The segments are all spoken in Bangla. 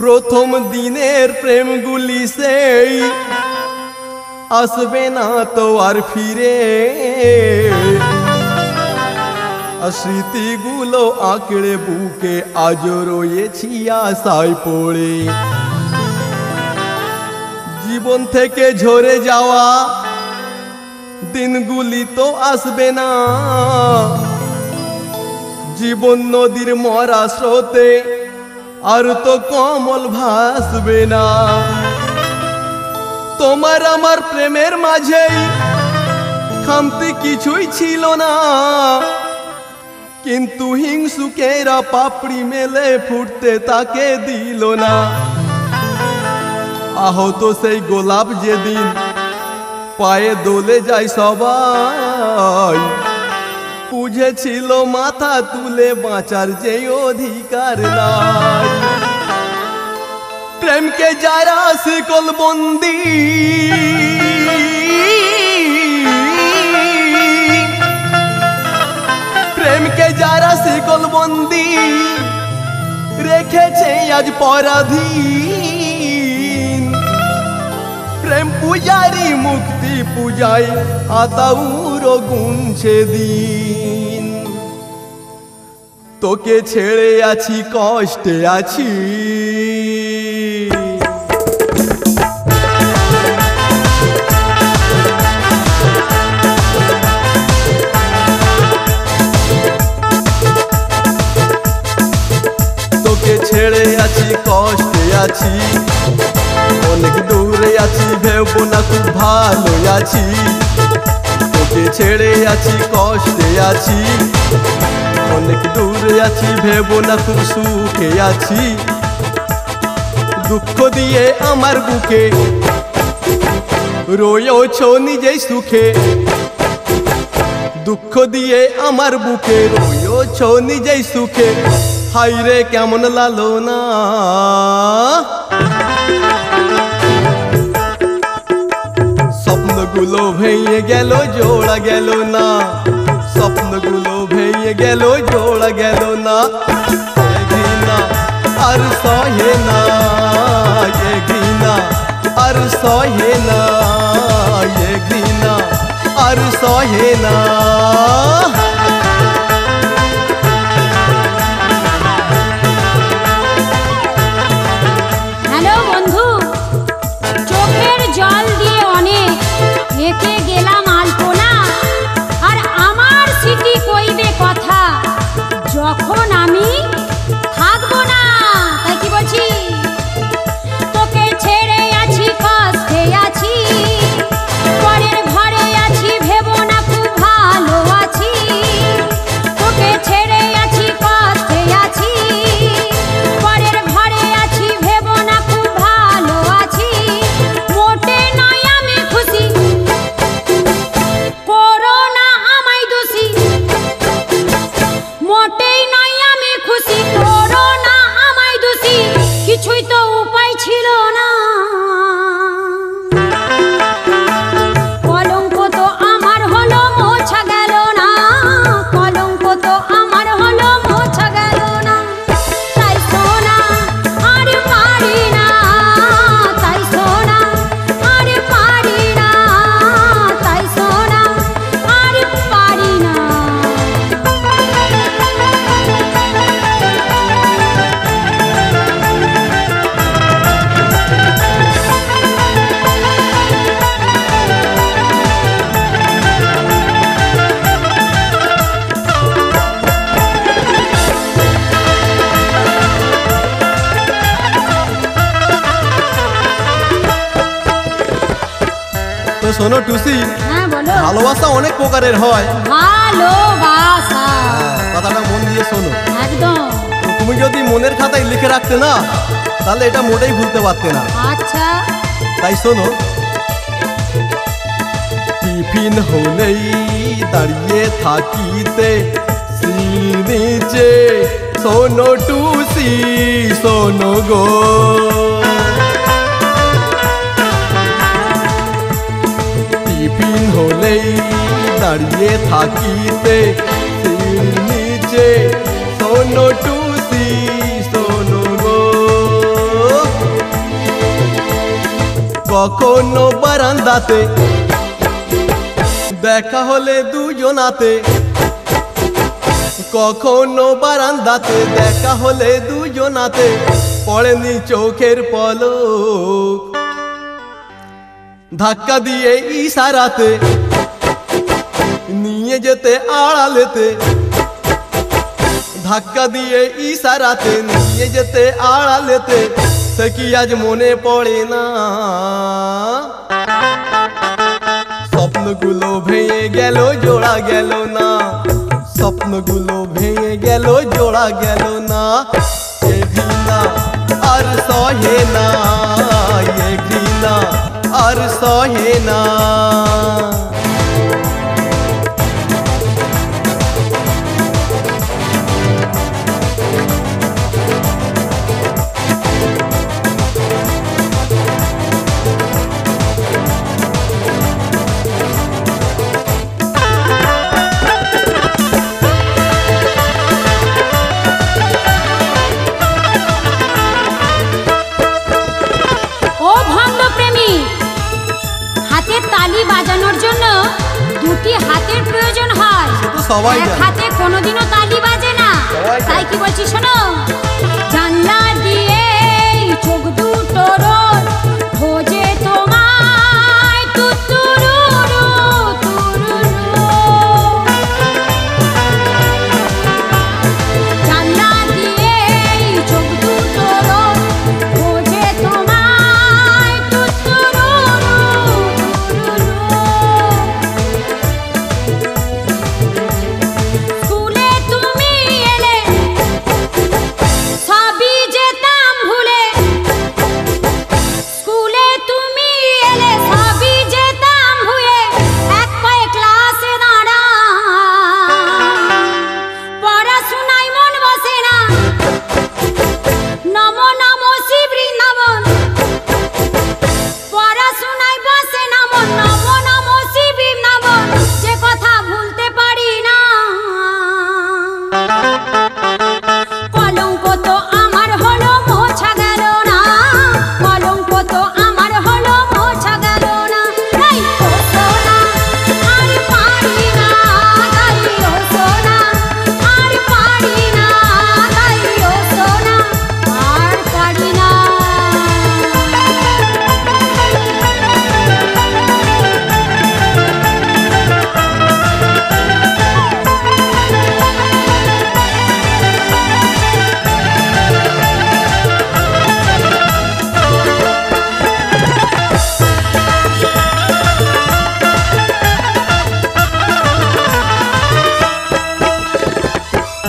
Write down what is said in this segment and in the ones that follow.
প্রথম দিনের প্রেমগুলি সেই আসবে না তো আর ফিরে, স্মৃতিগুলো আঁকড়ে বুকে আজও রয়েছি আশায় পড়ে। জীবন থেকে ঝরে যাওয়া দিনগুলি তো আসবে না, জীবন নদীর মরা স্রোতে আর তো কমল ভাসবে না। তোমার আমার প্রেমের মাঝেই খামতি কিছুই ছিল না, কিন্তু হিংসুকেরা পাপড়ি মেলে ফুটতে তাকে দিল না। আহত সেই গোলাপ যেদিন পায়ে দোলে যায় সবাই, বুঝেছিল মাথা তুলে বাঁচার যে অধিকার নাই। প্রেমকে যারা শিকল বন্দি প্রেমকে যারা শিকল বন্দি রেখেছে আজ পরাধীন, প্রেম পূজারি মুক্তি পূজায় আতাউর গুনছে দিন। তোকে ছেড়ে আছি কষ্টে আছি, তোকে ছেড়ে আছি কষ্টে আছি, অনেক দূরে আছি ভেব না খুব ভালো আছি। তোকে ছেড়ে আছি কষ্টে আছি, অনেক দূরে আছি ভেব না খুব সুখে আছি। দুঃখ দিয়ে আমার বুকে রয়েছ নিজেই সুখে, দুঃখ দিয়ে আমার বুকে রয়েছ নিজেই সুখে। হাই রে কেমন লালো না, স্বপ্নগুলো ভেঙে গেল জোড়া গেল না, স্বপ্নগুলো ভেঙে গেল জোড়া গেল না। ঘৃণা আর সহে না, ঘৃণা আর সহে না, ঘৃণা আর সহে না। হ্যালো বন্ধু, চোখের জল দিয়ে অনেক এঁকে গেলাম আলপনা, আর আমার স্মৃতি কইবে কথা যখন আমি থাকবো না। তাই কি বলছি, তোকে ছেড়ে আছি কষ্টে আছি, পরের ঘরে আছি ভেবো না খুব ভালো আছি। শোনো টুসি, হ্যাঁ বলো। ভালোবাসা অনেক প্রকারের হয়। ভালোবাসা, কথাটা মন দিয়ে শোনো। একদম। তুমি যদি মনের খাতায় লিখে রাখতে না, তাহলে এটা মোটেই ভুলতে পারতে না। আচ্ছা। তাই শোনো, টিফিন হলেই দাঁড়িয়ে থাকিতে সিঁড়ির নিচে, শোনো টুসি শোনো গো। টিফিন হলেই দাঁড়িয়ে থাকিতে সিঁড়ির নিচে, শোনো টুসি শোনো গো। কখনো বারান্দাতে দেখা হলে দুজনাতে, কখনো বারান্দাতে দেখা হলে দুজনাতে, পড়েনি চোখের পলক, ধাক্কা দিয়ে ইশারাতে নিয়ে যেতে আড়ালেতে, ধাক্কা দিয়ে ইশারাতে নিয়ে যেতে আড়ালেতে, সে কি আজ মনে পড়ে না? স্বপ্নগুলো ভেঙে গেল জোড়া গেল না, স্বপ্নগুলো ভেঙে গেল জোড়া গেল না। এ ঘৃণা আর সহে না, এ ঘৃণা আর সহে না। তালি বাজানোর জন্য দুটি হাতের প্রয়োজন হয়, সবাই এক হাতে কোনোদিনও তালি বাজে না। তাই কি বলছি শোনো, জানলা দিয়ে চোখ দুটোর খোঁজে তোমায় তুতুরুরু তুরুরু, জানলা দিয়ে চোখ দুটোর খোঁজে তোমায় তুতুরুরু। স্কুলে তুমি এলে সবই যেতাম ভুলে, স্কুলে তুমি এলে সবই যেতাম ভুলে, এক পায়ে ক্লাসে দাঁড়া, পড়াশোনায় মন বসে না, নমো নমো শ্রী বৃন্দাবন, পড়াশোনায় বসে না মন, নমো নমো শ্রী বৃন্দাবন, যে কথা ভুলতে পারি না। কলঙ্ক তো আমার হলো মোছা গেল না, কলঙ্ক তো আমার হলো মোছা গেল না। এই ও সোনা আর পারি না, গাই ও সোনা আর পারি না, গাই ও সোনা আর পারি না।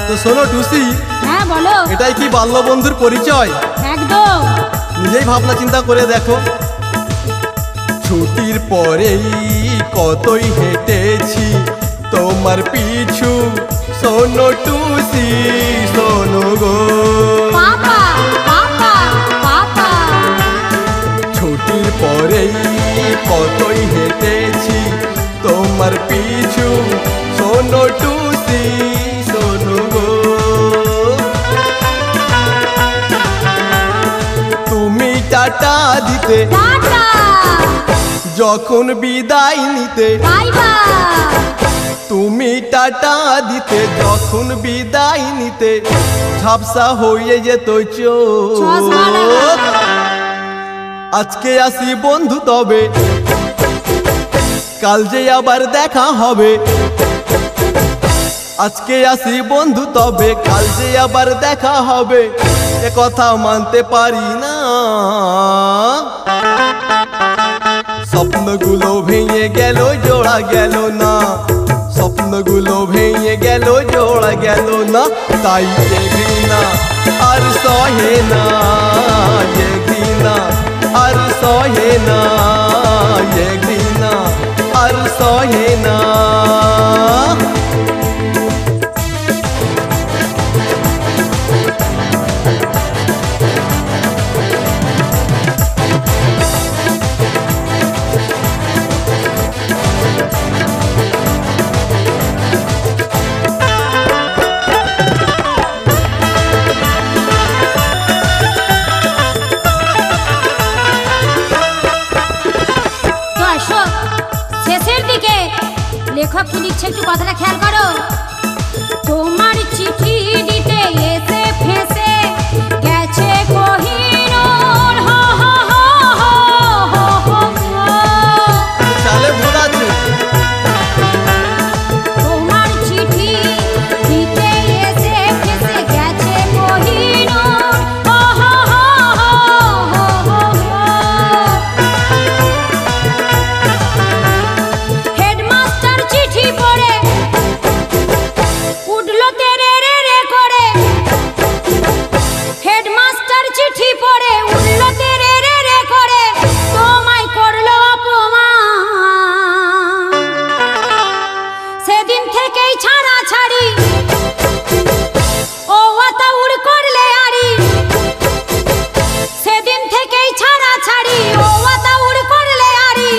তো শোনো টুসি, হ্যাঁ বলো। এটাই কি বাল্য বন্ধুর পরিচয়? একদম। নিজেই ভাবনা চিন্তা করে দেখো। ছুটির পরেই কতই হেঁটেছি তোমার পিছু, শোনো টুসি শোনো গো। পাপা পাপা পাপা, ছুটির পরেই কতই হেঁটেছি তোমার পিছু, শোনো টুসি শোনো গো। তুমি টাটা দিতে টাটা যখন বিদায় নিতে, বাই বাই, তুমি টাটা দিতে যখন বিদায় নিতে, ঝাপসা হয়ে যেত চশমা চোখ। লাগা। আজকে আসি বন্ধু তবে, কাল যে আবার দেখা হবে। আজকে আসি বন্ধু তবে, কাল যে আবার দেখা হবে, এ কথা মানতে পারি না। স্বপ্নগুলো ভেঙে গেল জোড়া গেল না, স্বপ্নগুলো ভেঙে গেল জোড়া গেল না, তাই এ ঘৃণা আর সহে না, এ ঘৃণা আর সহে না, এ ঘৃণা আর সহে না। শেষের দিকে লেখক কি লিখছে একটু কথাটা খেয়াল করো। তোমার চিঠি দিতে এসে ফেসে গেছে কোহিনূর, হো হো হো হো হো হো। চালে ভুল আছে। তোমার চিঠি দিতে এসে ফেসে গেছে কোহিনূর, হো হো হো হো হো হো। হেডমাস্টার চিঠি পড়ে উঠলো তেরে রে রে করে, হেডমাস্টার চিঠি পড়ে উঠলো তেরে রে রে করে, তোমায় করলো অপমান। সেদিন থেকেই ছাড়া ছাড়ি ও আতাউর করলে আড়ি, সেদিন থেকেই ছাড়া ছাড়ি ও আতাউর করলে আড়ি,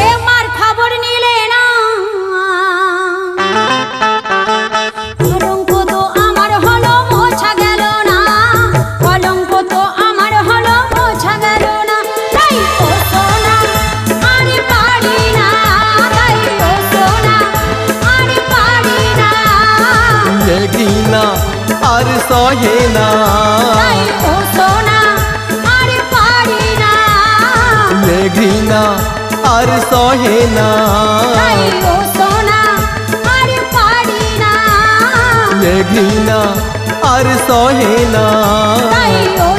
এ মার খবর নিলে না। কলঙ্ক তো আমার হলো মোছা গেল না, কলঙ্ক তো আমার হলো মোছা গেল না, তাই ও সোনা আর পারি না, তাই ও সোনা আর পারি না, এ ঘৃণা আর সহে না, তাই ও সোনা আর পারি না, এ ঘৃণা আর সহে না, তাই ও সোনা আর পারি না, এ ঘৃণা আর সহে না, তাই ও